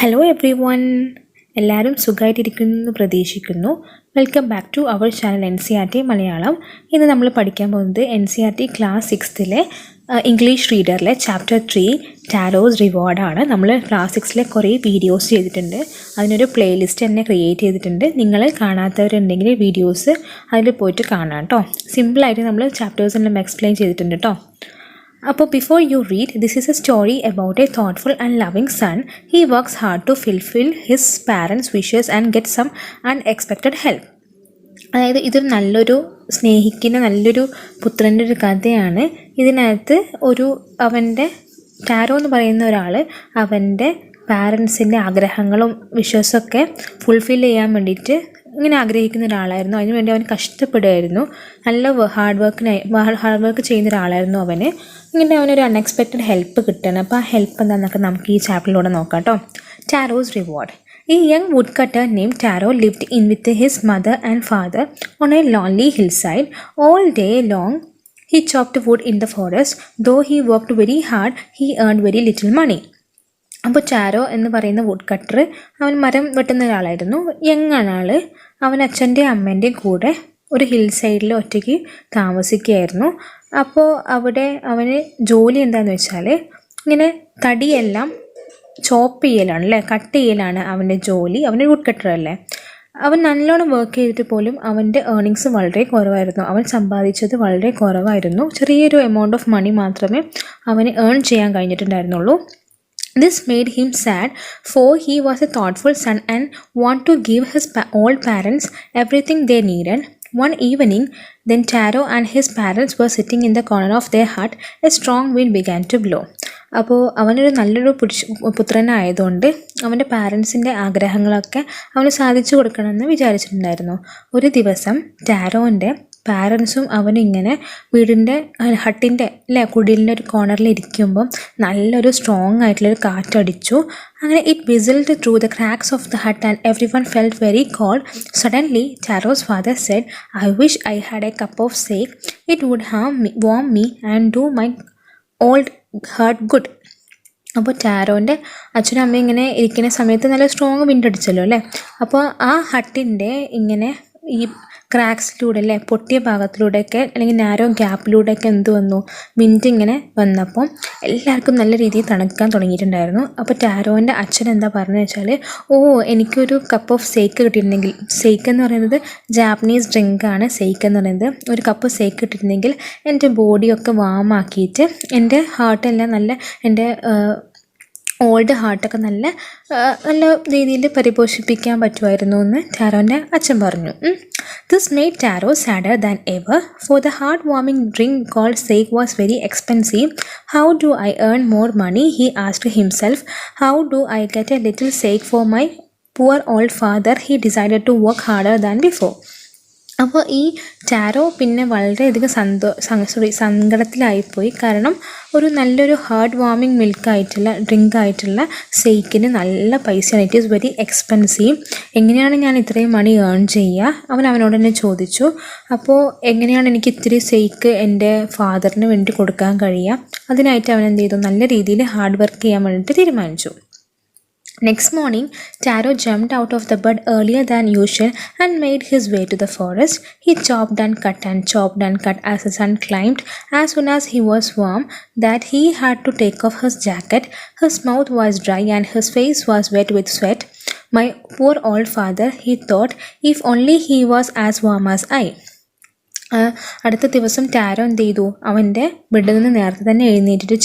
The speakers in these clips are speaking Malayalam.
ഹലോ എവ്രി വൺ, എല്ലാവരും സുഖമായിട്ടിരിക്കുന്നു പ്രതീക്ഷിക്കുന്നു. Welcome back to our channel NCERT മലയാളം. ഇന്ന് നമ്മൾ പഠിക്കാൻ പോകുന്നത് NCERT ക്ലാസ് 6ലെ ഇംഗ്ലീഷ് റീഡറിലെ ചാപ്റ്റർ 3 ടാരോസ് റിവാർഡാണ്. നമ്മൾ ക്ലാസ് 6ലെ കുറേ വീഡിയോസ് ചെയ്തിട്ടുണ്ട്. അതിനൊരു പ്ലേലിസ്റ്റ് തന്നെ ക്രിയേറ്റ് ചെയ്തിട്ടുണ്ട്. നിങ്ങൾ കാണാത്തവരുണ്ടെങ്കിൽ വീഡിയോസ് അതിൽ പോയിട്ട് കാണാം കേട്ടോ. സിമ്പിളായിട്ട് നമ്മൾ ചാപ്റ്റേഴ്സ് എല്ലാം എക്സ്പ്ലെയിൻ ചെയ്തിട്ടുണ്ട് കേട്ടോ. അപ്പോൾ before you read, this is a story about a thoughtful and loving son. He works hard to fulfill his parents' wishes and get some unexpected help. അതായത് ഇതൊരു നല്ലൊരു സ്നേഹിക്കുന്ന നല്ലൊരു പുത്രൻ്റെ ഒരു കഥയാണ്. ഇതിനകത്ത് അവൻ്റെ ടാരോ എന്ന് പറയുന്ന ഒരാൾ അവൻ്റെ പാരൻസിൻ്റെ ആഗ്രഹങ്ങളും വിശ്വാസമൊക്കെ ഫുൾഫിൽ ചെയ്യാൻ വേണ്ടിയിട്ട് ഇങ്ങനെ ആഗ്രഹിക്കുന്ന ഒരാളായിരുന്നു. അതിനുവേണ്ടി അവൻ കഷ്ടപ്പെടുമായിരുന്നു. നല്ല ഹാർഡ് വർക്ക് ചെയ്യുന്ന ഒരാളായിരുന്നു അവന്. ഇങ്ങനെ അവനൊരു അൺഎക്സ്പെക്റ്റഡ് ഹെൽപ്പ് കിട്ടണം. അപ്പോൾ ആ ഹെൽപ്പ് എന്താണെന്നൊക്കെ നമുക്ക് ഈ ചാപ്റ്ററിലൂടെ നോക്കാം കേട്ടോ. ടാരോസ് reward. A young woodcutter named Taro lived in with his mother and father on a lonely hillside. All day long he chopped wood in the forest. Though he worked very hard, he earned very little money. അപ്പോൾ ടാരോ എന്ന് പറയുന്ന വുഡ് കട്ടർ അവൻ മരം വെട്ടുന്ന ഒരാളായിരുന്നു. യങ്ങാണ് ആൾ. അവൻ അച്ഛൻ്റെയും അമ്മേൻ്റെയും കൂടെ ഒരു ഹിൽ സൈഡിൽ ഒറ്റയ്ക്ക് താമസിക്കുകയായിരുന്നു. അപ്പോൾ അവിടെ അവന് ജോലി എന്താണെന്ന് വെച്ചാൽ ഇങ്ങനെ തടിയെല്ലാം ചോപ്പ് ചെയ്യലാണ് അല്ലേ, കട്ട് ചെയ്യലാണ് അവൻ്റെ ജോലി. അവൻ്റെ വുഡ് കട്ടർ അല്ലേ. അവൻ നല്ലോണം വർക്ക് ചെയ്തിട്ട് പോലും അവൻ്റെ ഏർണിങ്സ് വളരെ കുറവായിരുന്നു. അവൻ സമ്പാദിച്ചത് വളരെ കുറവായിരുന്നു. ചെറിയൊരു എമൗണ്ട് ഓഫ് മണി മാത്രമേ അവന് ഏൺ ചെയ്യാൻ കഴിഞ്ഞിട്ടുണ്ടായിരുന്നുള്ളൂ. This made him sad, for he was a thoughtful son and wanted to give his old parents everything they needed. One evening, then Taro and his parents were sitting in the corner of their hut. A strong wind began to blow. അപ്പോൾ അവനൊരു നല്ലൊരു പുത്രനായതുകൊണ്ട് അവൻ്റെ പാരൻസിൻ്റെ ആഗ്രഹങ്ങളൊക്കെ അവന് സാധിച്ചു കൊടുക്കണമെന്ന് വിചാരിച്ചിട്ടുണ്ടായിരുന്നു. ഒരു ദിവസം ടാരോൻ്റെ പാരൻസും അവനിങ്ങനെ വീടിൻ്റെ ഹട്ടിൻ്റെ കുടിലിൻ്റെ ഒരു കോർണറിൽ ഇരിക്കുമ്പം നല്ലൊരു സ്ട്രോങ് ആയിട്ടുള്ളൊരു കാറ്റടിച്ചു. അങ്ങനെ it whistled through the cracks of the hut and every one felt very cold. Suddenly Taro's father said, "I wish I had a cup of shake. It would warm me and do my old heart good." അപ്പോൾ ടാരോൻ്റെ അച്ഛനും അമ്മയും ഇങ്ങനെ ഇരിക്കുന്ന സമയത്ത് നല്ല സ്ട്രോങ് വിൻഡ് അടിച്ചല്ലോ അല്ലേ. അപ്പോൾ ആ ഹട്ടിൻ്റെ ഇങ്ങനെ ഈ ക്രാക്സിലൂടെ അല്ലേ, പൊട്ടിയ ഭാഗത്തിലൂടെയൊക്കെ അല്ലെങ്കിൽ നാരോ ഗ്യാപ്പിലൂടെയൊക്കെ എന്ത് വന്നു, വിൻഡ് ഇങ്ങനെ വന്നപ്പോൾ എല്ലാവർക്കും നല്ല രീതിയിൽ തണുക്കാൻ തുടങ്ങിയിട്ടുണ്ടായിരുന്നു. അപ്പോൾ ടാരോൻ്റെ അച്ഛൻ എന്താ പറഞ്ഞതെന്ന് വെച്ചാൽ, എനിക്കൊരു കപ്പ് ഓഫ് സേക്ക് കിട്ടിയിട്ടുണ്ടെങ്കിൽ, സേക്ക് എന്ന് പറയുന്നത് ജാപ്പനീസ് ഡ്രിങ്കാണ്. സേക്ക് എന്ന് പറയുന്നത് ഒരു കപ്പ് സേക്ക് കിട്ടിയിട്ടുണ്ടെങ്കിൽ എൻ്റെ ബോഡിയൊക്കെ വാമാക്കിയിട്ട് എൻ്റെ ഹാർട്ടെല്ലാം നല്ല എൻ്റെ ഓൾഡ് ഹാർട്ടൊക്കെ നല്ല രീതിയിൽ പരിപോഷിപ്പിക്കാൻ പറ്റുമായിരുന്നു എന്ന് ടാരോൻ്റെ അച്ഛൻ പറഞ്ഞു. This made Taro sadder than ever, for the heart-warming drink called shake was very expensive. How do I earn more money? He asked himself. How do I get a little shake for my poor old father? He decided to work harder than before. അപ്പോൾ ഈ ടാരോ പിന്നെ വളരെയധികം സങ്കടത്തിലായിപ്പോയി. കാരണം ഒരു നല്ലൊരു ഹാർട്ട് വാർമിംഗ് മിൽക്കായിട്ടുള്ള ഡ്രിങ്കായിട്ടുള്ള ഷെയ്ക്കിന് നല്ല പൈസയാണ്. It is very expensive. എങ്ങനെയാണ് ഞാൻ ഇത്രയും മണി ഏൺ ചെയ്യുക? അവനോട് തന്നെ ചോദിച്ചു. അപ്പോൾ എങ്ങനെയാണ് എനിക്ക് ഇത്തിരി ഷെയ്ക്ക് എൻ്റെ ഫാദറിന് വേണ്ടി കൊടുക്കാൻ കഴിയുക? അതിനായിട്ട് അവൻ എന്ത് ചെയ്തു, നല്ല രീതിയിൽ ഹാർഡ് വർക്ക് ചെയ്യാൻ വേണ്ടിയിട്ട് തീരുമാനിച്ചു. Next morning, Taro jumped out of the bed earlier than usual and made his way to the forest. He chopped and cut and chopped and cut as the sun climbed. As soon as he was warm, that he had to take off his jacket. His mouth was dry and his face was wet with sweat. My poor old father, he thought, if only he was as warm as I. അടുത്ത ദിവസം ടാരോ എന്ത് ചെയ്തു, അവൻ്റെ ബെഡിൽ നിന്ന് നേരത്തെ തന്നെ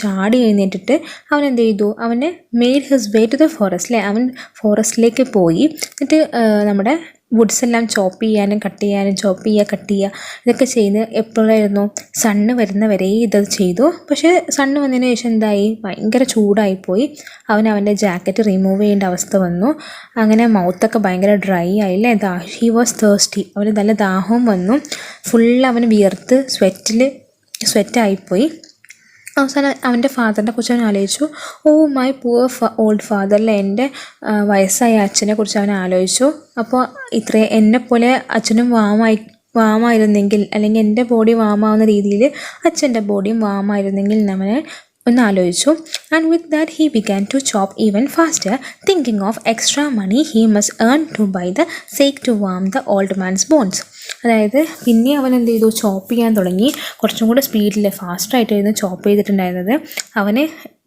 ചാടി എഴുന്നേറ്റിട്ട് അവൻ എന്ത് ചെയ്തു, അവനെ made his way to the forest അല്ലേ. അവൻ ഫോറസ്റ്റിലേക്ക് പോയി. എന്നിട്ട് നമ്മുടെ വുഡ്സ് എല്ലാം ചോപ്പ് ചെയ്യാനും കട്ട് ചെയ്യാനും, ചോപ്പ് ചെയ്യുക കട്ട് ചെയ്യുക ഇതൊക്കെ ചെയ്ത് എപ്പോഴായിരുന്നു, സണ്ണ് വരുന്ന വരെ ഇതത് ചെയ്തു. പക്ഷേ സണ്ണ് വന്നതിന് ശേഷം എന്തായി, ഭയങ്കര ചൂടായിപ്പോയി. അവൻ്റെ ജാക്കറ്റ് റിമൂവ് ചെയ്യേണ്ട അവസ്ഥ വന്നു. അങ്ങനെ മൗത്തൊക്കെ ഭയങ്കര ഡ്രൈ ആയില്ലേ. He was thirsty. അവന് നല്ല ദാഹവും വന്നു. അവന് വിയർത്ത് സ്വെറ്റായിപ്പോയി. അവസാനം അവൻ്റെ ഫാദറിനെ കുറിച്ച് അവൻ ആലോചിച്ചു. മൈ പുവർ ഓൾഡ് ഫാദർ അല്ലേ, എൻ്റെ വയസ്സായ അച്ഛനെ കുറിച്ച് അവൻ ആലോചിച്ചു. അപ്പോൾ എന്നെപ്പോലെ അച്ഛനും വാമായിരുന്നെങ്കിൽ, അല്ലെങ്കിൽ എൻ്റെ ബോഡി വാമാവുന്ന രീതിയിൽ അച്ഛൻ്റെ ബോഡിയും വാമായിരുന്നെങ്കിൽ അവനെ ഒന്ന് ആലോചിച്ചു. And with that he began to chop even faster, thinking of extra money he must earn to buy the sake to warm the old man's bones. അതായത് പിന്നെ അവൻ എന്ത് ചെയ്തു, ചോപ്പ് ചെയ്യാൻ തുടങ്ങി. കുറച്ചും കൂടെ സ്പീഡിൽ ഫാസ്റ്റായിട്ടായിരുന്നു ചോപ്പ് ചെയ്തിട്ടുണ്ടായിരുന്നത്. അവന്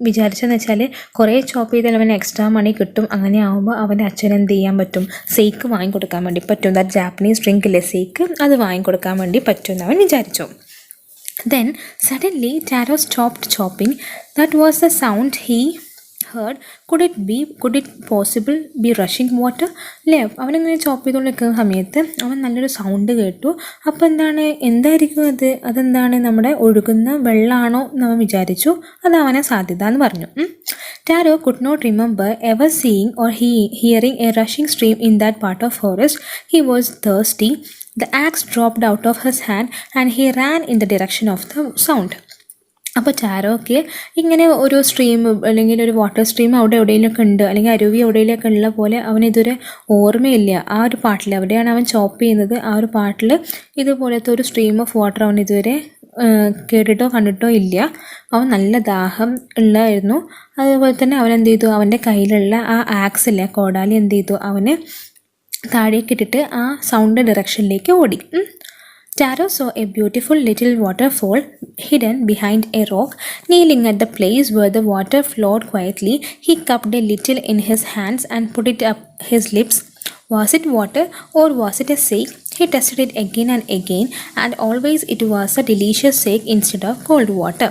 വിചാരിച്ചതെന്ന് വെച്ചാൽ കുറേ ചോപ്പ് ചെയ്താൽ അവന് എക്സ്ട്രാ മണി കിട്ടും. അങ്ങനെ ആകുമ്പോൾ അവൻ്റെ അച്ഛൻ എന്ത് ചെയ്യാൻ പറ്റും, സേക്ക് വാങ്ങിക്കൊടുക്കാൻ വേണ്ടി പറ്റും. ദാറ്റ് ജാപ്പനീസ് ഡ്രിങ്ക് ഇല്ലേ സേക്ക്, അത് വാങ്ങിക്കൊടുക്കാൻ വേണ്ടി പറ്റുമെന്ന് അവൻ വിചാരിച്ചു. Then suddenly Taro stopped chopping. That was the sound he heard. Could it possible be rushing water? അല്ലേ, അവനിങ്ങനെ ചോപ്പ് ചെയ്തുകൊണ്ടിരിക്കുന്ന സമയത്ത് അവൻ നല്ലൊരു സൗണ്ട് കേട്ടു. അപ്പോൾ എന്തായിരിക്കും അതെന്താണ്, നമ്മുടെ ഒഴുകുന്ന വെള്ളമാണോ എന്ന് അവൻ വിചാരിച്ചു. അതവനെ സാധ്യത എന്ന് പറഞ്ഞു. Taro could not remember ever seeing or hearing a rushing stream in that part of forest. He was thirsty. The axe dropped out of his hand and he ran in the direction of the sound. അപ്പോൾ ടാരോക്ക് ഇങ്ങനെ ഒരു സ്ട്രീം അല്ലെങ്കിൽ ഒരു വാട്ടർ സ്ട്രീം അവിടെ എവിടെയെങ്കിലുമൊക്കെ ഉണ്ട്, അല്ലെങ്കിൽ അരുവി എവിടെയെങ്കിലുമൊക്കെ ഉള്ള പോലെ അവനിതുവരെ ഓർമ്മയില്ല. ആ ഒരു പാട്ടിൽ എവിടെയാണ് അവൻ ചോപ്പ് ചെയ്യുന്നത്, ആ ഒരു പാട്ടിൽ ഇതുപോലത്തെ ഒരു സ്ട്രീം ഓഫ് വാട്ടർ അവൻ ഇതുവരെ കേട്ടിട്ടോ കണ്ടിട്ടോ ഇല്ല. അവൻ നല്ല ദാഹം ഉള്ളായിരുന്നു. അതുപോലെ തന്നെ അവൻ എന്ത് ചെയ്തു, അവൻ്റെ കയ്യിലുള്ള ആ ആക്സ് ഇല്ലേ, കോടാലി എന്ത് ചെയ്തു, അവന് താഴേക്ക് ഇട്ടിട്ട് ആ സൗണ്ട് ഡയറക്ഷനിലേക്ക് ഓടി. Taro saw a beautiful little waterfall hidden behind a rock. Kneeling at the place where the water flowed quietly, he cupped a little in his hands and put it up his lips. Was it water or was it a shake? He tested it again and again, and always it was a delicious shake instead of cold water.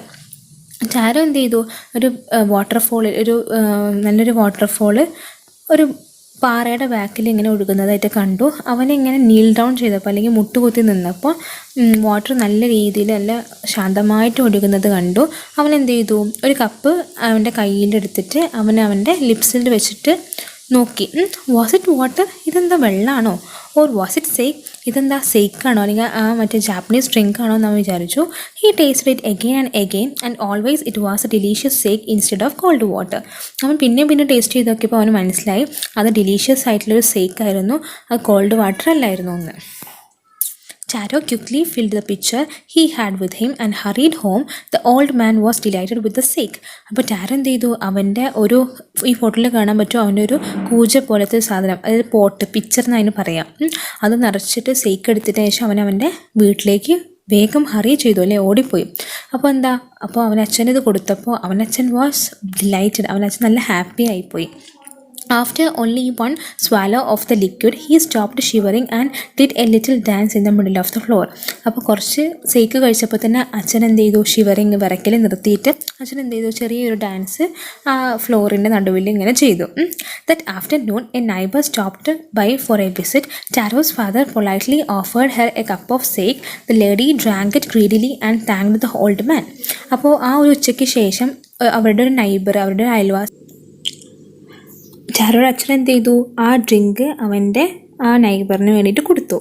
Tarot എന്ത് ചെയ്തു, ഒരു വാട്ടർഫോൾ, നല്ലൊരു വാട്ടർഫോള് ഒരു പാറയുടെ ബാക്കിൽ ഇങ്ങനെ ഒഴുകുന്നതായിട്ട് കണ്ടു. അവനിങ്ങനെ നീൽ ഡൗൺ ചെയ്തപ്പോൾ, അല്ലെങ്കിൽ മുട്ടുകുത്തി നിന്നപ്പോൾ വാട്ടർ നല്ല രീതിയിൽ നല്ല ശാന്തമായിട്ട് ഒഴുകുന്നത് കണ്ടു. അവൻ എന്ത് ചെയ്തു, ഒരു കപ്പ് അവൻ്റെ കയ്യിലെടുത്തിട്ട് അവൻ്റെ ലിപ്സിൽ വെച്ചിട്ട് നോക്കി. വാസ് ഇറ്റ് വാട്ടർ, ഇതെന്താ വെള്ളമാണോ? ഓർ വാസ് ഇറ്റ് സേക്ക്, ഇതെന്താ സേക്കാണോ, അല്ലെങ്കിൽ മറ്റേ ജാപ്പനീസ് ഡ്രിങ്ക് ആണോ എന്ന് വിചാരിച്ചു. He tasted it again and again and always it was A delicious sake instead of called water. അവൻ പിന്നെ ടേസ്റ്റ് ചെയ്ത് നോക്കിയപ്പോൾ അവന് മനസ്സിലായി അത് ഡിലീഷ്യസ് ആയിട്ടുള്ളൊരു സേക്ക് ആയിരുന്നു, അത് കോൾഡ് വാട്ടർ അല്ലായിരുന്നു എന്ന്. Taro quickly filled the pitcher he had with him and hurried home. The old man was delighted with the shake. അപ്പോൾ ടാരോ എന്ത് ചെയ്തു, അവൻ്റെ ഈ ഫോട്ടോയിൽ കാണാൻ പറ്റും, അവൻ്റെ ഒരു കൂജ പോലത്തെ സാധനം, അതായത് പോട്ട്, പിക്ചർ എന്ന് അതിന് പറയാം. അത് നിറച്ചിട്ട് ഷേക്ക് എടുത്തിട്ട് ശേഷം അവൻ്റെ വീട്ടിലേക്ക് വേഗം ഹറി ചെയ്തു, അല്ലേ, ഓടിപ്പോയി. അപ്പോൾ അവനച്ഛനിത് കൊടുത്തപ്പോൾ അവനച്ഛൻ വാസ് ഡിലൈറ്റഡ്, അവനച്ഛൻ നല്ല ഹാപ്പി ആയിപ്പോയി. After only one swallow of the liquid, he stopped shivering and did a little dance in the middle of the floor. അപ്പോൾ കുറച്ച് സേക്ക് കഴിച്ചപ്പോൾ തന്നെ അച്ഛൻ എന്ത് ചെയ്തു, ഷിവറിങ്, വിറയ്ക്കൽ നിർത്തിയിട്ട് അച്ഛൻ എന്ത് ചെയ്തു, ചെറിയൊരു ഡാൻസ് ആ ഫ്ലോറിൻ്റെ നടുവിൽ ഇങ്ങനെ ചെയ്തു. That afternoon, a neighbor stopped by for a visit. Taro's father politely offered her a cup of shake. The lady drank it greedily and thanked the old man. അപ്പോൾ ആ ഒരു ഉച്ചയ്ക്ക് ശേഷം അവരുടെ ഒരു നൈബർ, അവരുടെ ഒരു അയൽവാസി ടാരോയുടെ അച്ഛൻ എന്ത് ചെയ്തു, ആ ഡ്രിങ്ക് അവൻ്റെ ആ നൈബറിന് വേണ്ടിയിട്ട് കൊടുത്തു.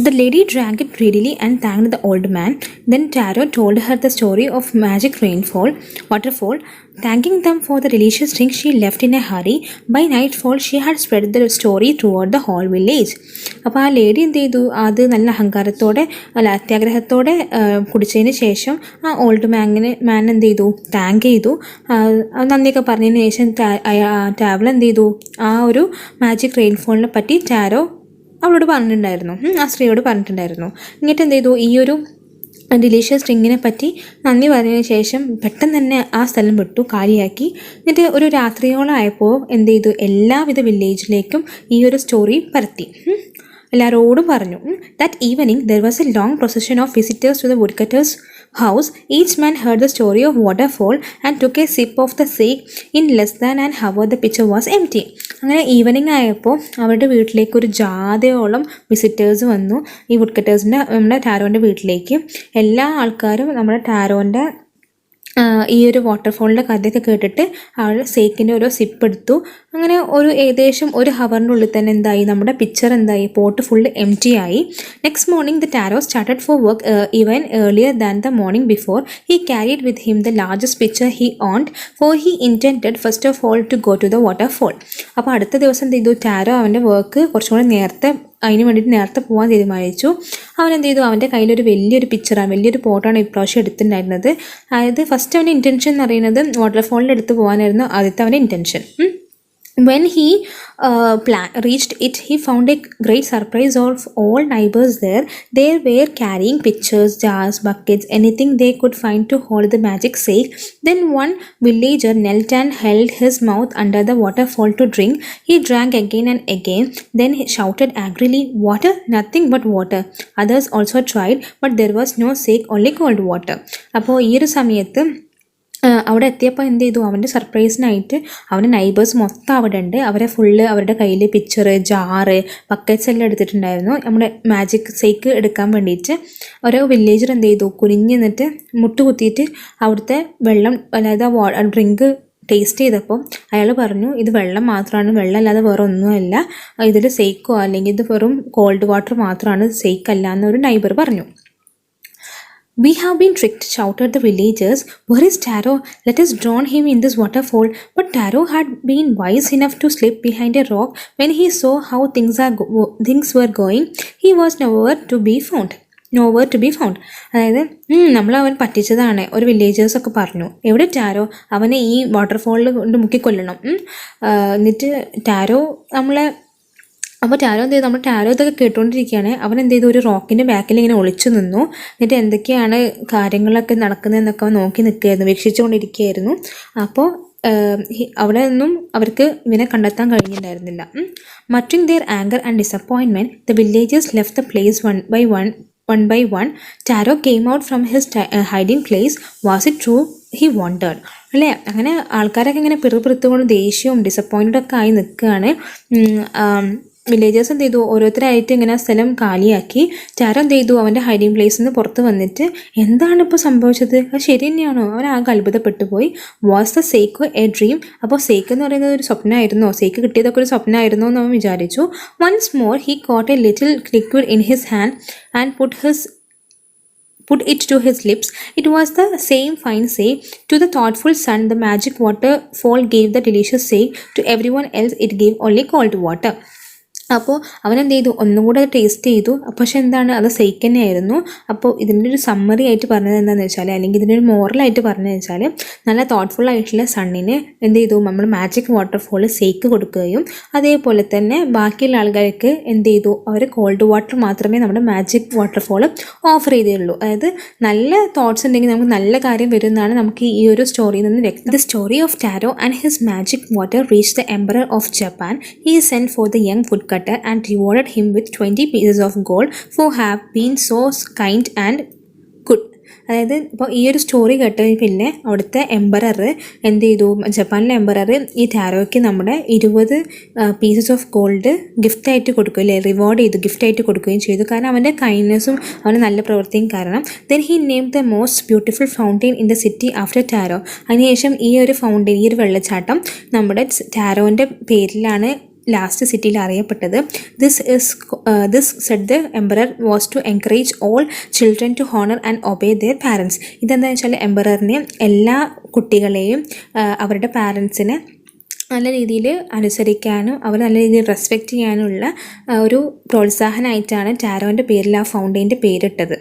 The lady drank it greedily and thanked the old man. Then Taro told her the story of magic waterfall. Thanking them for the delicious drink, she left in a hurry. By nightfall, she had spread the story throughout the whole village. അപ്പോൾ ആ ലേഡി എന്ത് ചെയ്തു, അത് നല്ല അഹങ്കാരത്തോടെ അത്യാഗ്രഹത്തോടെ കുടിച്ചതിന് ശേഷം ആ ഓൾഡ് മാൻ എന്ത് ചെയ്തു, താങ്ക് ചെയ്തു. നന്ദിയൊക്കെ പറഞ്ഞതിന് ശേഷം ടാവൾ എന്ത് ചെയ്തു, ആ ഒരു മാജിക് റെയിൻഫോളിനെ പറ്റി ടാരോ അവളോട് പറഞ്ഞിട്ടുണ്ടായിരുന്നു, ആ സ്ത്രീയോട് പറഞ്ഞിട്ടുണ്ടായിരുന്നു. എന്നിട്ട് എന്ത് ചെയ്തു, ഈ ഒരു ഡിലീഷ്യസ് ഡ്രിങ്കിനെ പറ്റി നന്ദി പറഞ്ഞതിന് ശേഷം പെട്ടെന്ന് തന്നെ ആ സ്ഥലം വിട്ടു, കാലിയാക്കി. എന്നിട്ട് ഒരു രാത്രിയോളം ആയപ്പോൾ എന്ത് ചെയ്തു, എല്ലാവിധ വില്ലേജിലേക്കും ഈ ഒരു സ്റ്റോറി പരത്തി, എല്ലാവരോടും പറഞ്ഞു. That evening there was a long procession of visitors to the woodcutter's house. Each man heard the story of waterfall and took a sip of the shake. In less than an hour the pitcher was empty. അങ്ങനെ ഈവനിങ് ആയപ്പോൾ അവരുടെ വീട്ടിലേക്ക് ഒരു ജാഥയോളം വിസിറ്റേഴ്സ് വന്നു, ഈ വുഡ്കട്ടേഴ്സിൻ്റെ, നമ്മുടെ ടാരോൻ്റെ വീട്ടിലേക്ക്. എല്ലാ ആൾക്കാരും നമ്മുടെ ടാരോൻ്റെ ഈ ഒരു വാട്ടർഫോളിൻ്റെ കഥയൊക്കെ കേട്ടിട്ട് അവൾ സേക്കിൻ്റെ ഓരോ സിപ്പ് എടുത്തു. അങ്ങനെ ഏകദേശം ഒരു ഹവറിൻ്റെ ഉള്ളിൽ തന്നെ എന്തായി, നമ്മുടെ പിക്ചർ എന്തായി, പോട്ട് ഫുള്ള് എംറ്റി ആയി. Next morning the Taro started for work even earlier than the morning before. He carried with him the largest pitcher he owned, for he intended first of all to go to the waterfall. അപ്പോൾ അടുത്ത ദിവസം എന്ത് ചെയ്തു, ടാരോ അവൻ്റെ വർക്ക് കുറച്ചും കൂടി നേരത്തെ അതിന് വേണ്ടിയിട്ട് നേരത്തെ പോകാൻ തീരുമാനിച്ചു. അവൻ എന്ത് ചെയ്തു, അവൻ്റെ കയ്യിലൊരു വലിയൊരു പിക്ചറാണ്, വലിയൊരു പോട്ടാണ് ഇപ്രാവശ്യം എടുത്തിട്ടുണ്ടായിരുന്നത്. അതായത് ഫസ്റ്റ് അവൻ്റെ ഇൻറ്റൻഷൻ എന്ന് പറയുന്നത് വാട്ടർഫോളിൻ്റെ അടുത്ത് പോകാനായിരുന്നു ആദ്യത്തെ അവൻ്റെ intention. When he reached it, he found a great surprise of all neighbors there. They were carrying pitchers, jars, buckets, anything they could find to hold the magic sack. Then one villager knelt and held his mouth under the waterfall to drink. He drank again and again. Then he shouted angrily, "Water? Nothing but water." Others also tried, but there was no sack, only cold water. അപ്പോൾ ഈ ഒരു സമയത്ത് അവിടെ എത്തിയപ്പോൾ എന്ത് ചെയ്തു, അവൻ്റെ സർപ്രൈസിനായിട്ട് അവൻ്റെ നൈബേഴ്സ് മൊത്തം അവിടെ ഉണ്ട്. അവരെ ഫുള്ള് അവരുടെ കയ്യിൽ പിക്ചറ്, ജാറ്, ബക്കറ്റ്സ് എല്ലാം എടുത്തിട്ടുണ്ടായിരുന്നു നമ്മുടെ മാജിക് സേക്ക് എടുക്കാൻ വേണ്ടിയിട്ട്. ഓരോ വില്ലേജർ എന്ത് ചെയ്തു, കുനിഞ്ഞ് നിന്നിട്ട് മുട്ടുകുത്തിയിട്ട് അവിടുത്തെ വെള്ളം, അതായത് ആ ഡ്രിങ്ക് ടേസ്റ്റ് ചെയ്തപ്പോൾ അയാൾ പറഞ്ഞു, ഇത് വെള്ളം മാത്രമാണ്, വെള്ളം അല്ലാതെ വേറെ ഒന്നുമല്ല, ഇതിൽ സേക്കോ അല്ലെങ്കിൽ ഇത് വെറും കോൾഡ് വാട്ടർ മാത്രമാണ്, സേക്ക് അല്ല എന്നൊരു നൈബർ പറഞ്ഞു. "We have been tricked," shouted the villagers. "Where is Taro? Let us drown him in this waterfall." But Taro had been wise enough to slip behind a rock. When he saw how things were going, he was nowhere to be found. അതായത് അവൻ പറ്റിച്ചതാണ്, ഒരു വില്ലേജേഴ്സൊക്കെ പറഞ്ഞു. എവിടെ ടാരോ? അവനെ ഈ വാട്ടർഫോളിൽ കൊണ്ട് മുക്കിക്കൊല്ലണം. എന്നിട്ട് ടാരോ അപ്പോൾ ടാരോ എന്ത് ചെയ്തു, നമ്മൾ ടാരോ ഇതൊക്കെ കേട്ടുകൊണ്ടിരിക്കുകയാണ്. അവൻ എന്ത് ചെയ്തു, ഒരു റോക്കിൻ്റെ ബാക്കിൽ ഇങ്ങനെ ഒളിച്ചു നിന്നു. എന്നിട്ട് എന്തൊക്കെയാണ് കാര്യങ്ങളൊക്കെ നടക്കുന്നതെന്നൊക്കെ അവൻ നോക്കി നിൽക്കുകയായിരുന്നു, വീക്ഷിച്ചുകൊണ്ടിരിക്കുകയായിരുന്നു. അപ്പോൾ അവിടെ നിന്നും അവർക്ക് ഇവനെ കണ്ടെത്താൻ കഴിഞ്ഞിട്ടുണ്ടായിരുന്നില്ല. Muttering their anger and disappointment, the villagers left the place one by one. Taro came out from his hiding place. Was it true? He wondered. അല്ലേ, അങ്ങനെ ആൾക്കാരൊക്കെ ഇങ്ങനെ പിറുപിറുത്തുകൊണ്ട് ദേഷ്യവും ഡിസപ്പോയിൻറ്റഡൊക്കെ ആയി നിൽക്കുകയാണ്. വില്ലേജേഴ്സ് എന്ത് ചെയ്തു, ഓരോരുത്തരായിട്ട് ഇങ്ങനെ സ്ഥലം കാലിയാക്കി. ടാരോ എന്ത് ചെയ്തു, അവൻ്റെ ഹൈഡിങ് പ്ലേസിൽ നിന്ന് പുറത്ത് വന്നിട്ട് എന്താണ് ഇപ്പോൾ സംഭവിച്ചത്, അത് ശരി തന്നെയാണോ, അവൻ ആകെ അത്ഭുതപ്പെട്ടു പോയി. Was the sake A dream? അപ്പോൾ സേക്ക് എന്ന് പറയുന്നത് ഒരു സ്വപ്നമായിരുന്നോ, സേക്ക് കിട്ടിയതൊക്കെ ഒരു സ്വപ്നമായിരുന്നോ എന്ന് അവൻ വിചാരിച്ചു. Once more he caught a little liquid in his hand and put it to his lips. It was the same fine say. To the thoughtful son, the magic waterfall gave the delicious say. To everyone else, it gave only cold water. അപ്പോൾ അവനെന്ത് ചെയ്തു, ഒന്നും കൂടെ അത് ടേസ്റ്റ് ചെയ്തു. പക്ഷെ എന്താണ്, അത് സേക്ക് തന്നെയായിരുന്നു. അപ്പോൾ ഇതിൻ്റെ ഒരു സമ്മറി ആയിട്ട് പറഞ്ഞത് എന്താണെന്ന് വെച്ചാൽ, അല്ലെങ്കിൽ ഇതിൻ്റെ ഒരു മോറലായിട്ട് പറഞ്ഞതെന്ന് വെച്ചാൽ, നല്ല തോട്ട്ഫുൾ ആയിട്ടുള്ള സണ്ണിന് എന്ത് ചെയ്തു, നമ്മൾ മാജിക് വാട്ടർഫോൾ സേക്ക് കൊടുക്കുകയും അതേപോലെ തന്നെ ബാക്കിയുള്ള ആൾക്കാർക്ക് എന്ത് ചെയ്തു, അവർ കോൾഡ് വാട്ടർ മാത്രമേ നമ്മുടെ മാജിക് വാട്ടർഫോൾ ഓഫർ ചെയ്തേയുള്ളൂ. അതായത് നല്ല തോട്ട്സ് ഉണ്ടെങ്കിൽ നമുക്ക് നല്ല കാര്യം വരുന്നതാണ് നമുക്ക് ഈ ഒരു സ്റ്റോറിയിൽ നിന്ന് വ്യക്തം. The story of Taro and his magic water reached the emperor of Japan. He sent for the young wood and rewarded him with 20 pieces of gold for have been so kind and good. അതായത് ഇപ്പോൾ ഈ ഒരു സ്റ്റോറി കേട്ടതിന് പിന്നെ അവിടുത്തെ എംപറർ എന്ത് ചെയ്തു, ജപ്പാനിലെ എംപറർ ഈ ടാരോയ്ക്ക് നമ്മുടെ 20 പീസസ് ഓഫ് ഗോൾഡ് ഗിഫ്റ്റായിട്ട് കൊടുക്കുകയും റിവാർഡ് ചെയ്തു, ഗിഫ്റ്റായിട്ട് കൊടുക്കുകയും ചെയ്തു. കാരണം അവൻ്റെ കൈൻഡ്നെസ്സും അവൻ്റെ നല്ല പ്രവൃത്തിയും കാരണം. Then he name the most beautiful fountain in the city after tarot. അതിനുശേഷം ഈ ഒരു ഫൗണ്ടെയിൻ, ഈ ഒരു വെള്ളച്ചാട്ടം നമ്മുടെ ടാരോൻ്റെ പേരിലാണ് ലാസ്റ്റ് സിറ്റിയിൽ അറിയപ്പെട്ടത്. This said the emperor was to encourage all children to honor and obey their parents. ഇതെന്താ വെച്ചാൽ എംപററിന് എല്ലാ കുട്ടികളെയും അവരുടെ പാരൻസിനെ നല്ല രീതിയിൽ അനുസരിക്കാനും അവർ നല്ല രീതിയിൽ റെസ്പെക്റ്റ് ചെയ്യാനുള്ള ഒരു പ്രോത്സാഹനമായിട്ടാണ് ടാരോൻ്റെ പേരിൽ ആ ഫൗണ്ടെയിൻ്റെ പേരിട്ടത്.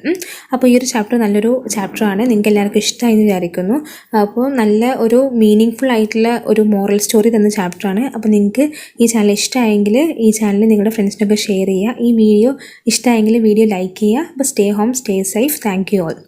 അപ്പോൾ ഈ ഒരു ചാപ്റ്റർ നല്ലൊരു ചാപ്റ്ററാണ്, നിങ്ങൾക്ക് എല്ലാവർക്കും ഇഷ്ടമായി എന്ന് വിചാരിക്കുന്നു. അപ്പോൾ നല്ല ഒരു മീനിങ് ഫുൾ ആയിട്ടുള്ള ഒരു മോറൽ സ്റ്റോറി തന്ന ചാപ്റ്ററാണ്. അപ്പോൾ നിങ്ങൾക്ക് ഈ ചാനൽ ഇഷ്ടമായെങ്കിൽ ഈ ചാനൽ നിങ്ങളുടെ ഫ്രണ്ട്സിനൊക്കെ ഷെയർ ചെയ്യുക. ഈ വീഡിയോ ഇഷ്ടമായെങ്കിൽ വീഡിയോ ലൈക്ക് ചെയ്യുക. അപ്പോൾ stay home, stay safe. Thank you all.